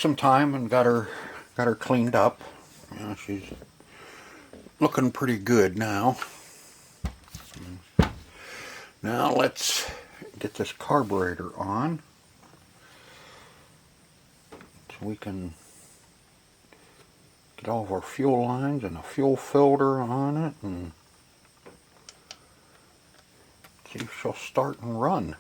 some time and got her cleaned up. She's looking pretty good now. Now let's get this carburetor on so we can get all of our fuel lines and a fuel filter on it and see if she'll start and run.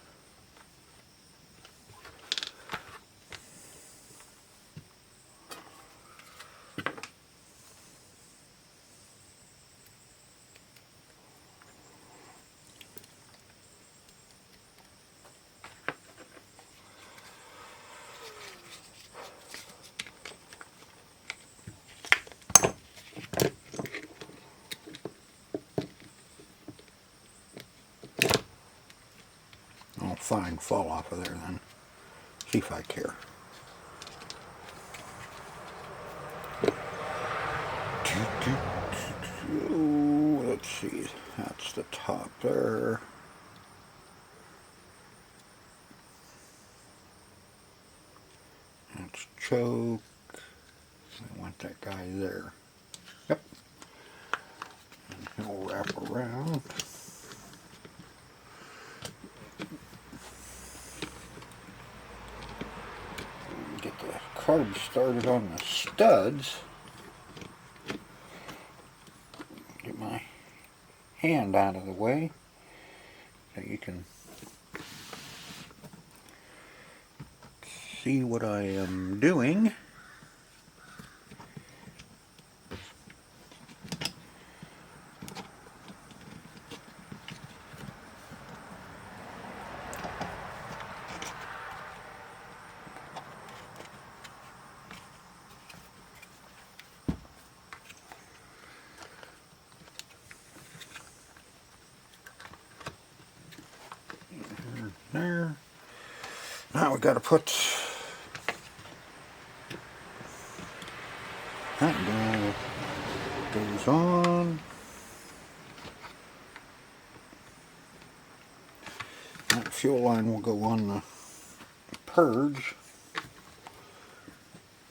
Oh, fine, fall off of there then. See if I care. Let's see, that's the top there. That's choke. I want that guy there. Yep. And he'll wrap around. Get the carb started on the studs. Get my hand out of the way so you can see what I am doing. There. Now we got to put that guy goes on. That fuel line will go on the purge.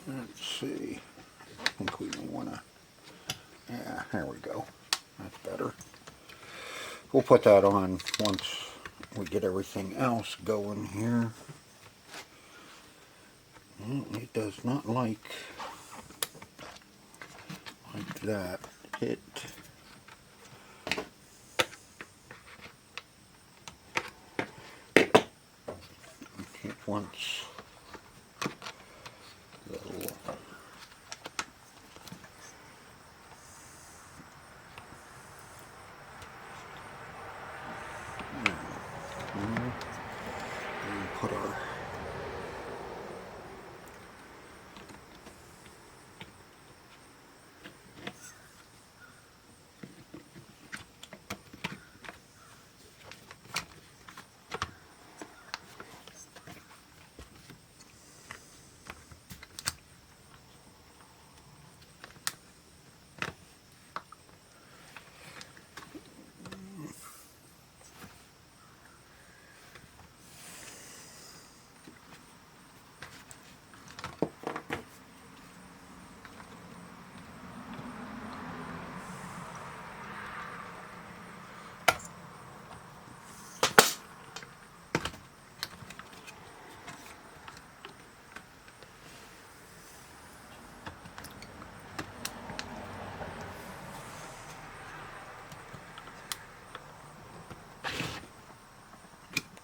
Let's see. I think we may want to. Yeah, there we go. That's better. We'll put that on once we get everything else going here. It does not like that. It wants the little put our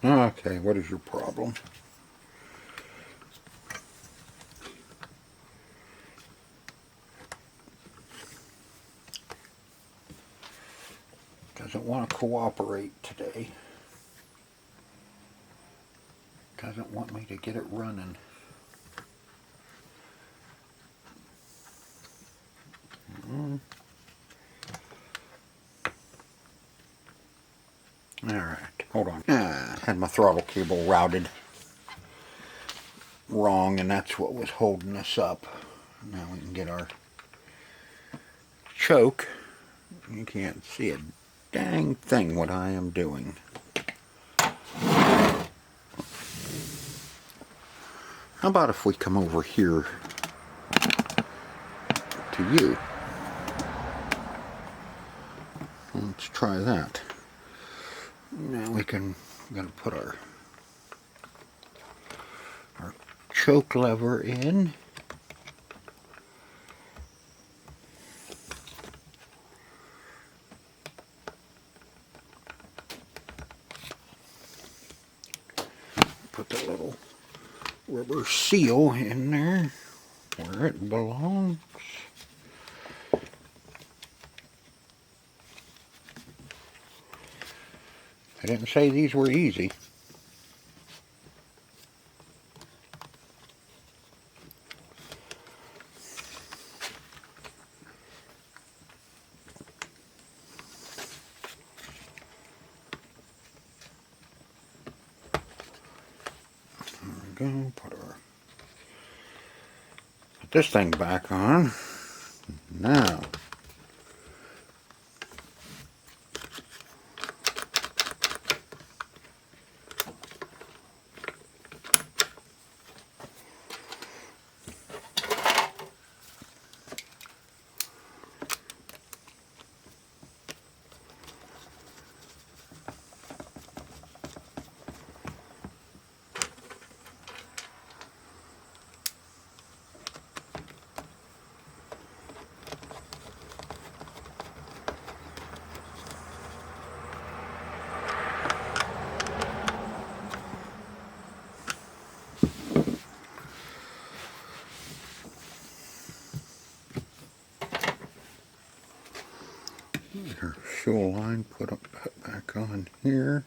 Okay, what is your problem? Doesn't want to cooperate today. Doesn't want me to get it running. Alright, hold on. I had my throttle cable routed wrong, and that's what was holding us up. Now we can get our choke. You can't see a dang thing what I am doing. How about if we come over here to you? Let's try that. Now we're gonna put our choke lever in. Put the little rubber seal in there where it belongs. I didn't say these were easy. There we go. Put this thing back on. Now, our fuel line put back on here.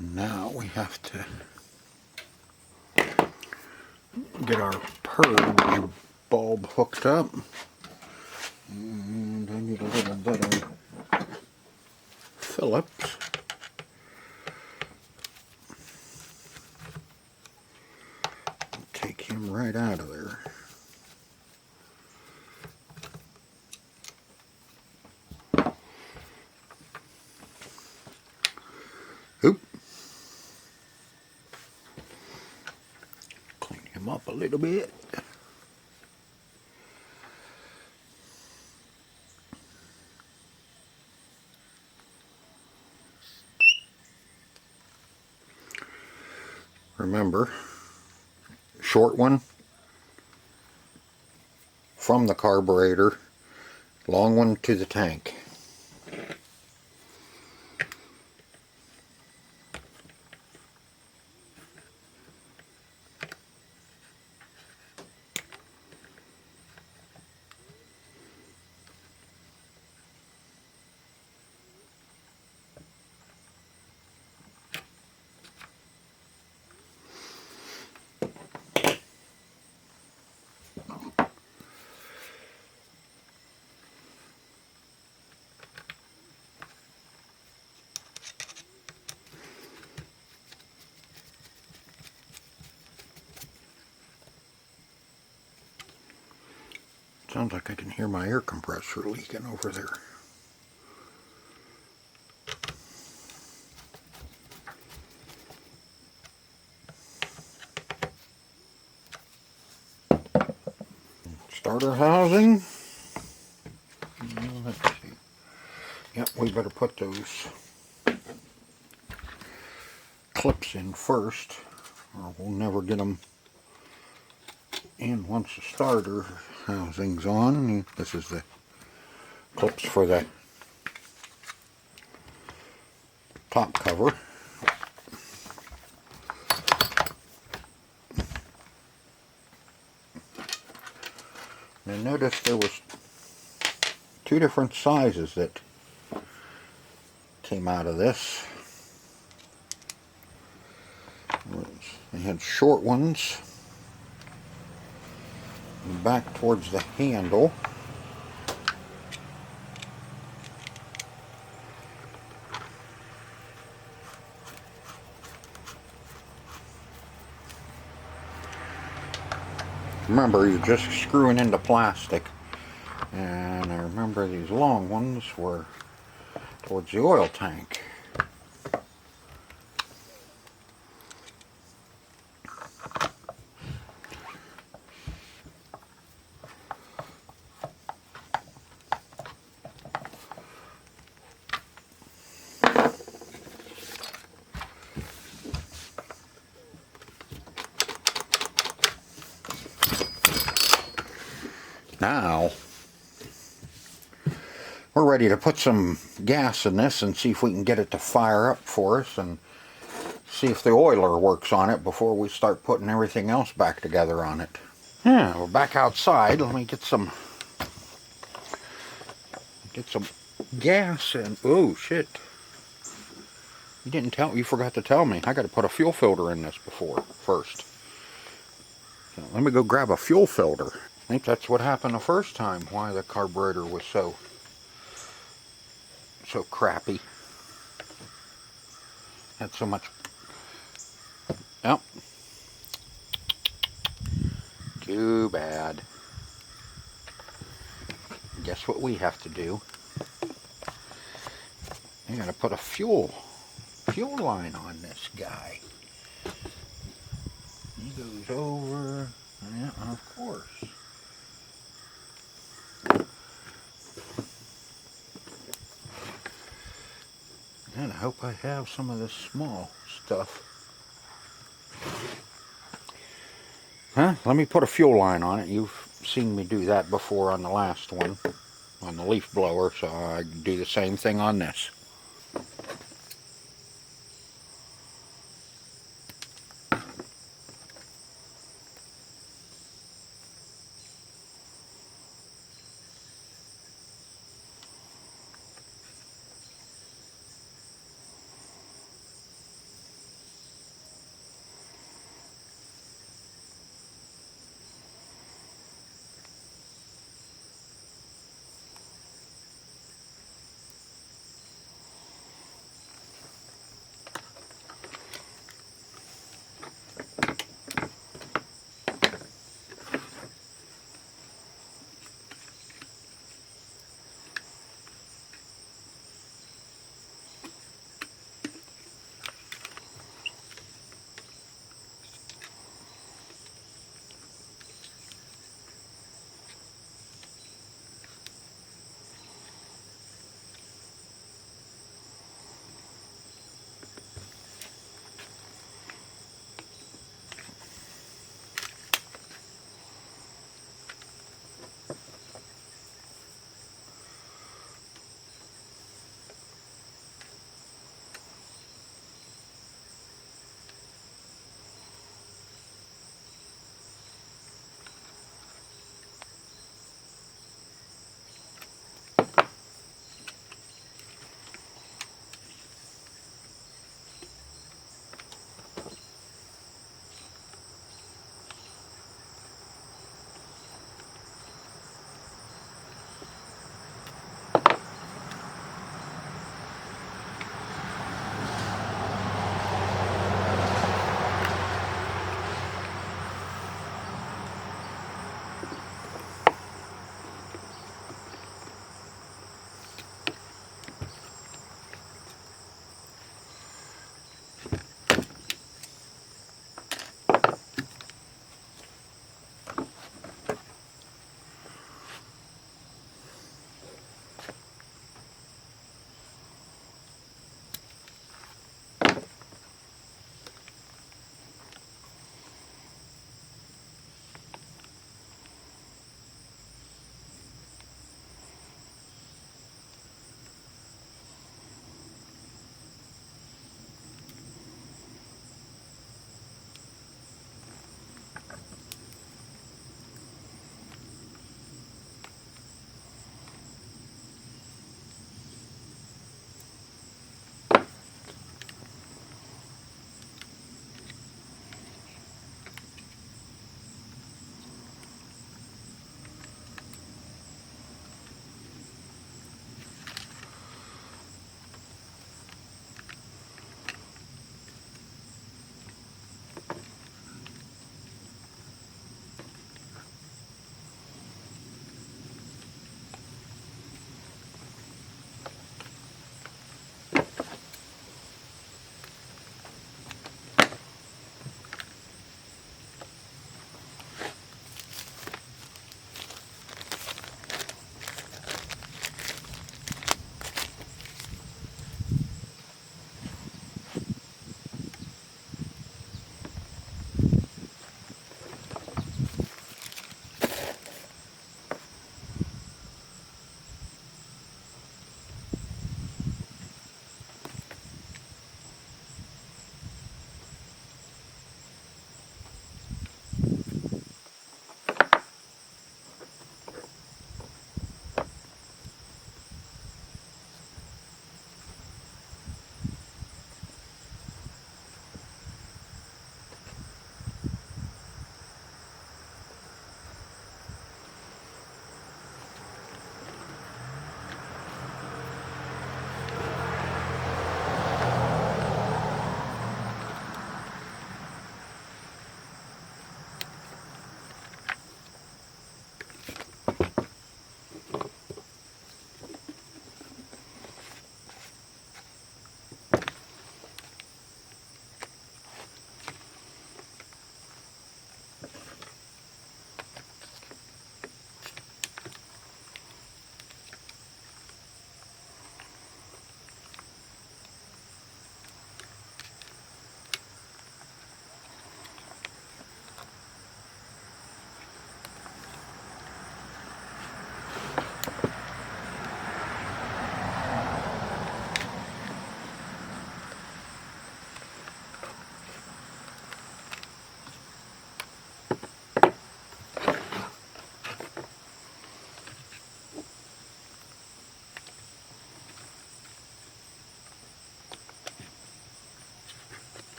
Now we have to get our purge bulb hooked up. And I need a little bit of Phillips. Take him right out of there. Oop. Clean him up a little bit. Remember, short one from the carburetor, long one to the tank. Sounds like I can hear my air compressor leaking over there. Starter housing. Let's see. Yep, we better put those clips in first, or we'll never get them in once the starter housing's on. This is the clips for the top cover. And notice there was two different sizes that came out of this. They had short ones back towards the handle. Remember, you're just screwing into plastic. And I remember these long ones were towards the oil tank. Now, we're ready to put some gas in this and see if we can get it to fire up for us and see if the oiler works on it before we start putting everything else back together on it. Yeah, we're back outside. Let me get some gas in. Oh, shit. You forgot to tell me. I got to put a fuel filter in this first. So let me go grab a fuel filter. I think that's what happened the first time, why the carburetor was so crappy. Had so much. Yep. Too bad. Guess what we have to do? I gotta put a fuel line on this guy. He goes over. Yeah, of course. And I hope I have some of this small stuff. Huh? Let me put a fuel line on it. You've seen me do that before on the last one, on the leaf blower, so I do the same thing on this.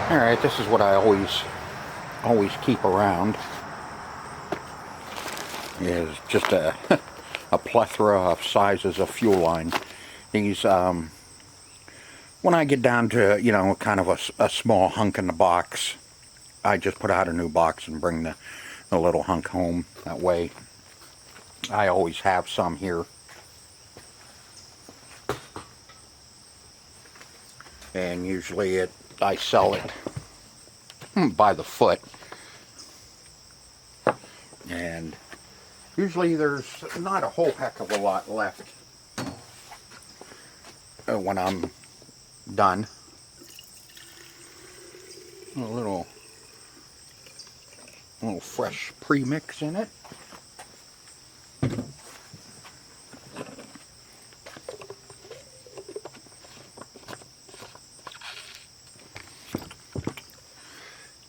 Alright, this is what I always keep around, is just a, a plethora of sizes of fuel line. These, when I get down to, you know, kind of a small hunk in the box, I just put out a new box and bring the little hunk home. That way, I always have some here. And usually I sell it by the foot. And usually there's not a whole heck of a lot left when I'm done. A little fresh premix in it.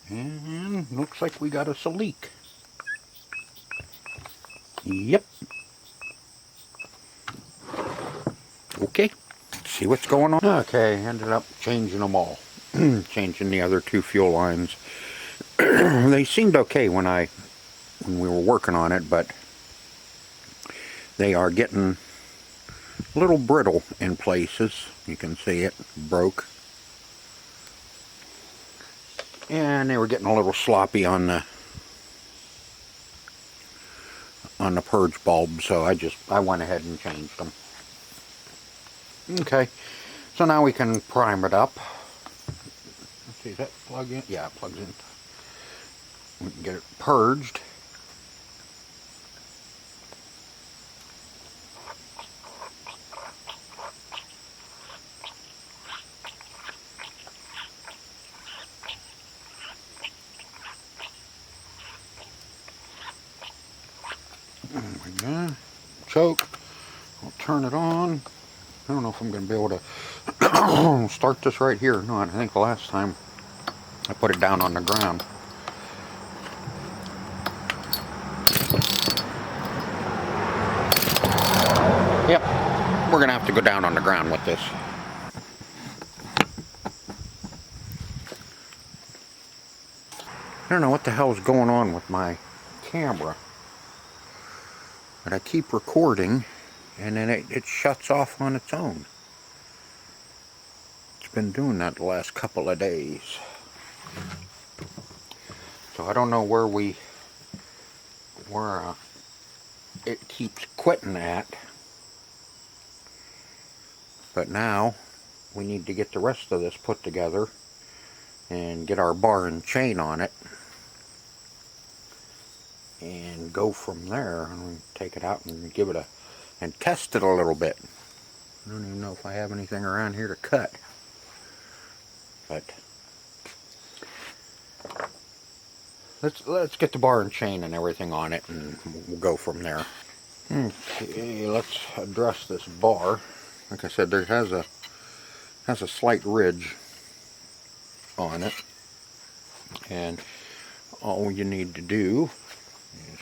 And looks like we got us a leak. Yep. Okay, see what's going on. Okay, ended up changing them all. Changing the other two fuel lines. They seemed okay when we were working on it, but they are getting a little brittle in places. You can see it broke. And they were getting a little sloppy on the purge bulb, so I went ahead and changed them. Okay, so now we can prime it up. Let's see, does that plug in? Yeah, it plugs in. We can get it purged. There we go. Choke. I'll turn it on. I don't know if I'm going to be able to start this right here. No, I think the last time I put it down on the ground. Yep, we're going to have to go down on the ground with this. I don't know what the hell's going on with my camera, but I keep recording and then it shuts off on its own. It's been doing that the last couple of days. So I don't know where it keeps quitting at. But now we need to get the rest of this put together and get our bar and chain on it and go from there. And we take it out and give it and test it a little bit. I don't even know if I have anything around here to cut, but let's get the bar and chain and everything on it, and we'll go from there. Okay, let's address this bar. Like I said, there has a slight ridge on it, and all you need to do is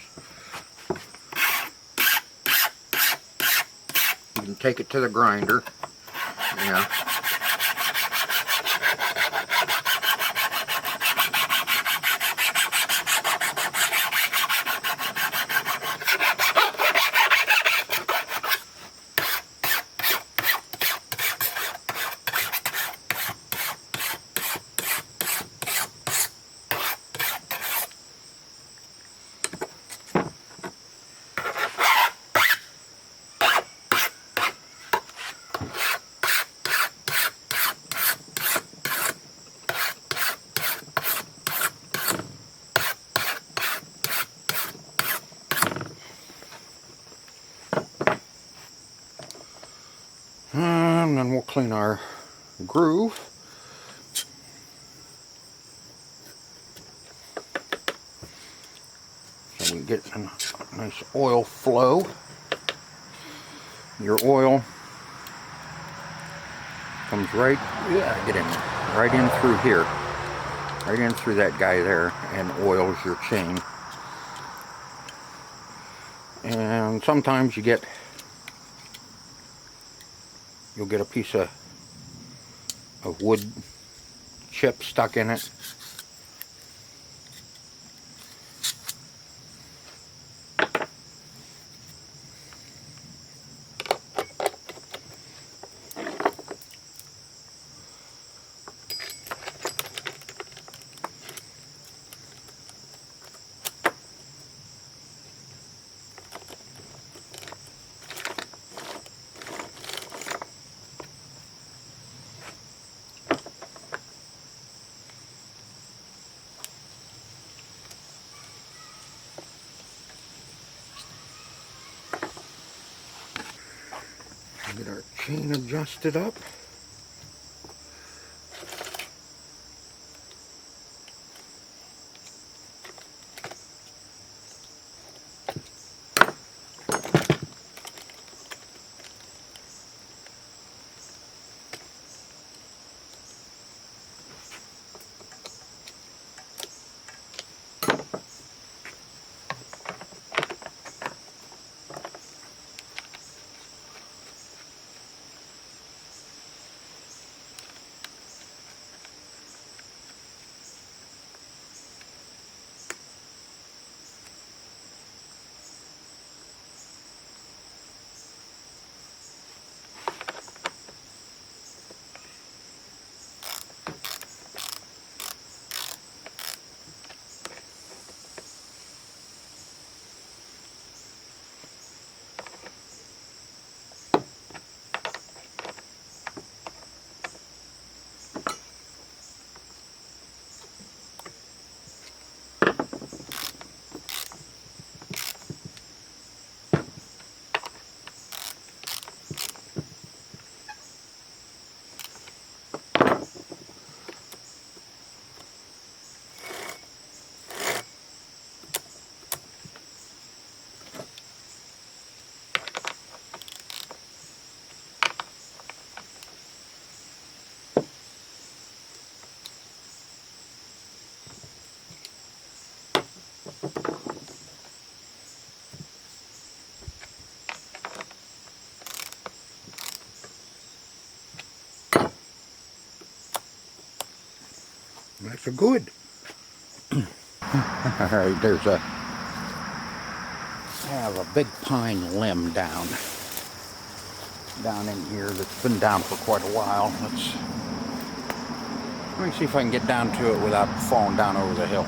you can take it to the grinder. Yeah. And then we'll clean our groove. So we get a nice oil flow. Your oil comes right, get in, right in through here. Right in through that guy there, and oils your chain. And sometimes you'll get a piece of wood chip stuck in it. Get our chain adjusted up. That's a good. Alright, I have a big pine limb down in here that's been down for quite a while. Let me see if I can get down to it without falling down over the hill.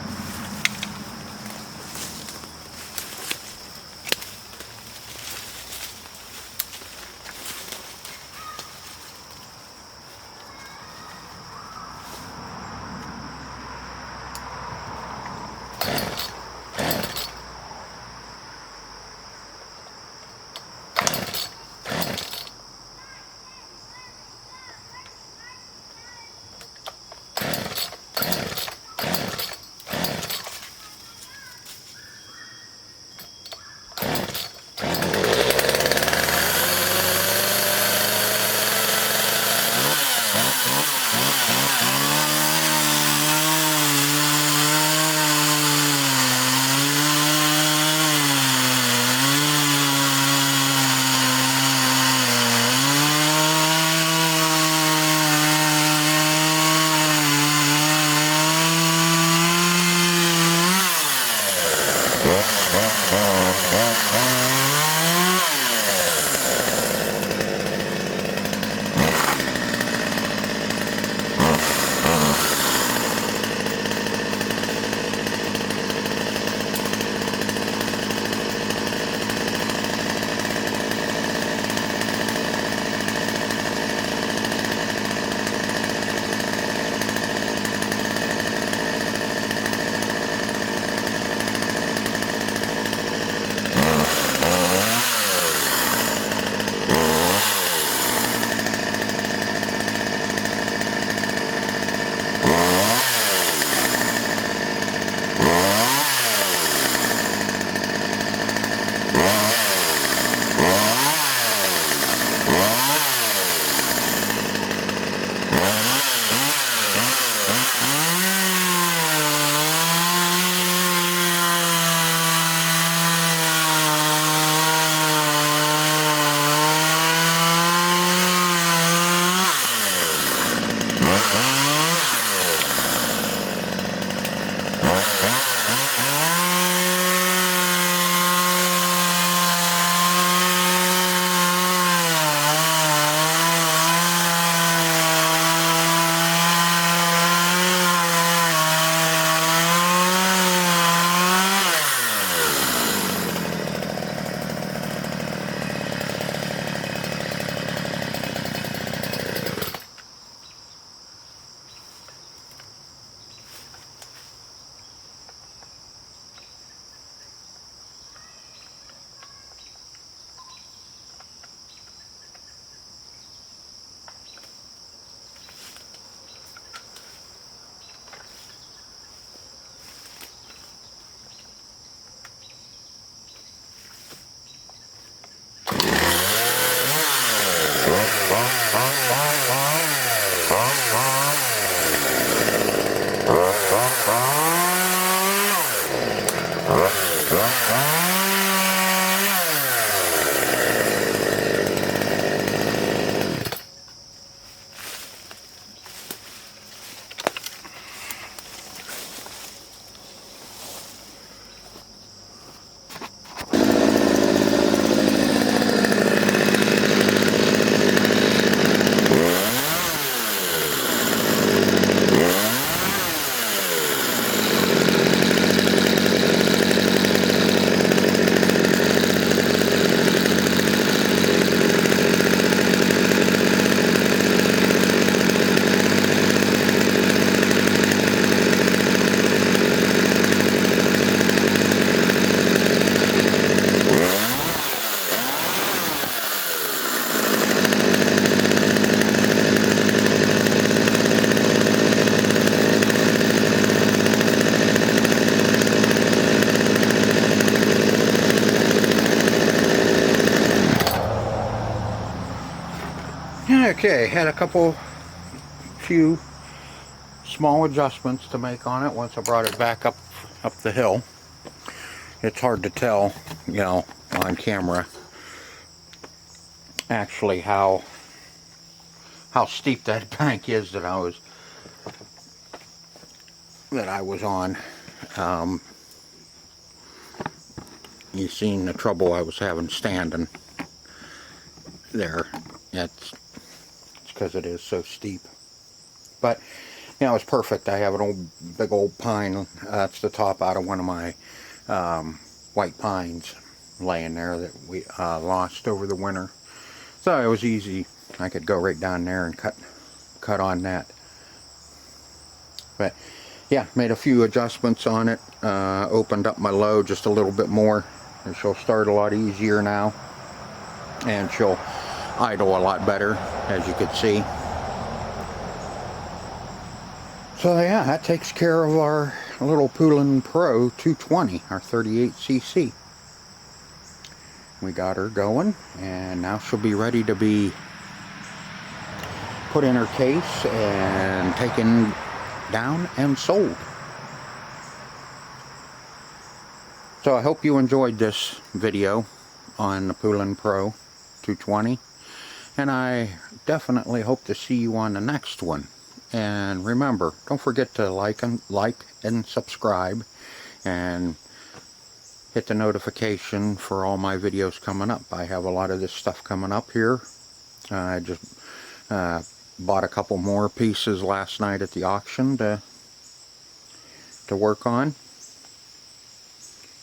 Okay, had a few small adjustments to make on it once I brought it back up the hill. It's hard to tell, you know, on camera actually how steep that bank is that I was on. You seen the trouble I was having standing there. It's because it is so steep. But you know, it's perfect. I have an big old pine. That's the top out of one of my white pines laying there that we lost over the winter. So it was easy. I could go right down there and cut on that. But yeah, made a few adjustments on it. Opened up my load just a little bit more, and she'll start a lot easier now, and she'll idle a lot better, as you could see. So yeah, that takes care of our little Poulan Pro 220, our 38cc. We got her going, and now she'll be ready to be put in her case and taken down and sold. So I hope you enjoyed this video on the Poulan Pro 220, and I definitely hope to see you on the next one. And remember, don't forget to like and subscribe, and hit the notification for all my videos coming up. I have a lot of this stuff coming up here. I just bought a couple more pieces last night at the auction to work on,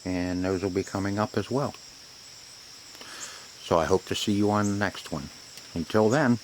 and those will be coming up as well. So I hope to see you on the next one. Until then,